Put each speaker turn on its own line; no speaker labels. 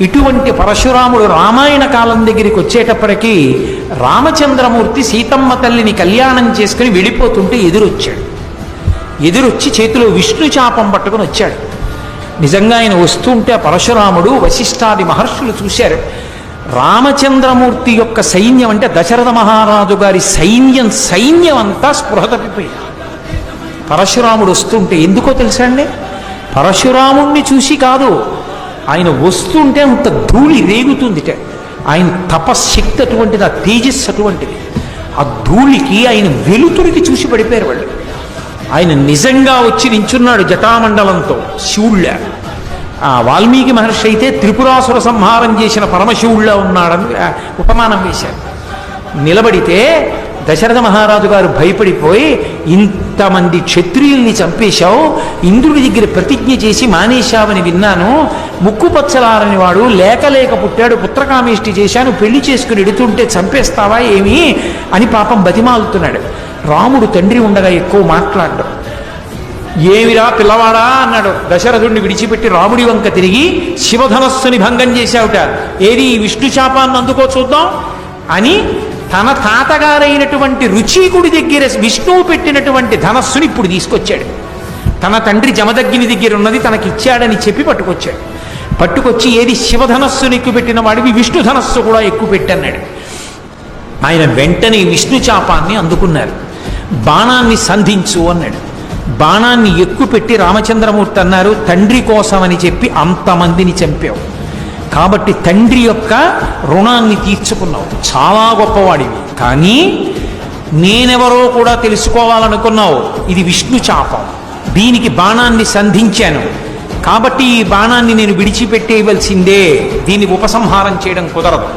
ఇటువంటి పరశురాముడు రామాయణ కాలం దగ్గరికి వచ్చేటప్పటికీ రామచంద్రమూర్తి సీతమ్మ తల్లిని కళ్యాణం చేసుకుని వెళ్ళిపోతుంటే ఎదురొచ్చి చేతిలో విష్ణు చాపం పట్టుకుని వచ్చాడు. నిజంగా ఆయన వస్తుంటే పరశురాముడు వశిష్ఠాది మహర్షులు చూశారు. రామచంద్రమూర్తి యొక్క సైన్యం అంటే దశరథ మహారాజు గారి సైన్యం అంతా స్పృహ తప్పిపోయింది. పరశురాముడు వస్తుంటే ఎందుకో తెలుసా అండి, పరశురాముణ్ణి చూసి కాదు, ఆయన వస్తుంటే అంత ధూళి రేగుతుందిట. ఆయన తపశ్శక్తి అటువంటిది, ఆ తేజస్సు అటువంటిది. ఆ ధూళికి ఆయన వెలుతురికి చూసి పడిపోయారు వాళ్ళు. ఆయన నిజంగా వచ్చి నించున్నాడు జటామండలంతో శివుళ్ళ. ఆ వాల్మీకి మహర్షి అయితే త్రిపురాసుర సంహారం చేసిన పరమశివుళ్ళ ఉన్నాడని ఉపమానం వేశారు. నిలబడితే దశరథ మహారాజు గారు భయపడిపోయి, ఇంతమంది క్షత్రియుల్ని చంపేశావు, ఇంద్రుడి దగ్గర ప్రతిజ్ఞ చేసి మానేశావని విన్నాను, ముక్కు పచ్చలారని వాడు లేక పుట్టాడు, పుత్రకామేష్టి చేశాను, పెళ్లి చేసుకుని ఎడుతుంటే చంపేస్తావా ఏమి అని పాపం బతిమాలుతున్నాడు. రాముడు తండ్రి ఉండగా ఎక్కువ మాట్లాడడం. ఏమిరా పిల్లవాడా అన్నాడు. దశరథుడిని విడిచిపెట్టి రాముడి వంక తిరిగి, శివధనస్సుని భంగం చేశావుట, ఏది విష్ణు శాపాన్ని అందుకో చూద్దాం అని తన తాతగారైనటువంటి రుచీకుడి దగ్గర విష్ణువు పెట్టినటువంటి ధనస్సుని ఇప్పుడు తీసుకొచ్చాడు. తన తండ్రి జమదగ్ని దగ్గర ఉన్నది తనకిచ్చాడని చెప్పి పట్టుకొచ్చి ఏది శివధనస్సుని ఎక్కువ పెట్టిన వాడివి విష్ణు ధనస్సు కూడా ఎక్కువ పెట్టన్నాడు. ఆయన వెంటనే విష్ణు చాపాన్ని అందుకున్నారు. బాణాన్ని సంధించు అన్నాడు. బాణాన్ని ఎక్కువ పెట్టి రామచంద్రమూర్తి అన్నారు, తండ్రి కోసమని చెప్పి అంతమందిని చంపావు కాబట్టి తండ్రి యొక్క రుణాన్ని తీర్చుకున్నావు, చాలా గొప్పవాడివి. కానీ నేనెవరో కూడా తెలుసుకోవాలనుకున్నావు, ఇది విష్ణు చాపం, దీనికి బాణాన్ని సంధించాను కాబట్టి ఈ బాణాన్ని నేను విడిచిపెట్టేయవలసిందే, దీన్ని ఉపసంహారం చేయడం కుదరదు.